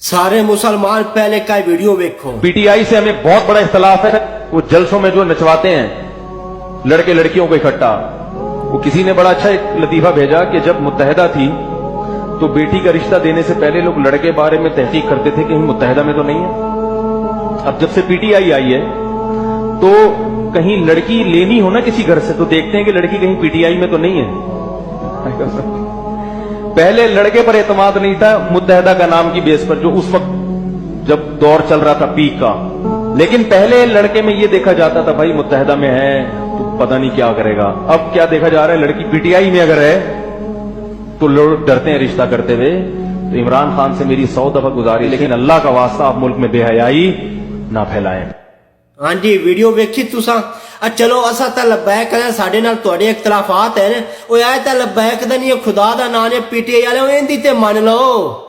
सारे मुसलमान पहले का वीडियो देखो। पीटीआई से हमें बहुत बड़ा इख्तलाफ है। वो जलसों में जो नचवाते हैं लड़के लड़कियों को इकट्ठा, वो किसी ने बड़ा अच्छा एक लतीफा भेजा कि जब मुत्तहिदा थी तो बेटी का रिश्ता देने से पहले लोग लड़के बारे में तहकीक करते थे कि कहीं मुत्तहिदा में तो नहीं है। अब जब से पीटीआई आई है तो कहीं लड़की लेनी हो ना किसी घर से तो देखते हैं कि लड़की कहीं पीटीआई में तो नहीं है। पहले लड़के पर एतमाद नहीं था मुत्तहिदा का नाम की बेस पर, जो उस वक्त जब दौर चल रहा था पीक का। लेकिन पहले लड़के में ये देखा जाता था भाई मुत्तहिदा में है तो पता नहीं क्या करेगा। अब क्या देखा जा रहा है, लड़की पीटीआई में अगर है तो लोग डरते हैं रिश्ता करते हुए। तो इमरान खान से मेरी 100 दफा गुजारी, लेकिन अल्लाह का वास्ता आप मुल्क में बेहयाई ना फैलाएं। हाँ जी, वीडियो वेखी तुसा। चलो असा तो लब्बैक है, साडे नाल तुहाडे इख्तलाफात है। ओ आए तो लब्बैक दा नहीं, खुदा दा नाम है, पीटीआई वाले इहदी ते मन लो।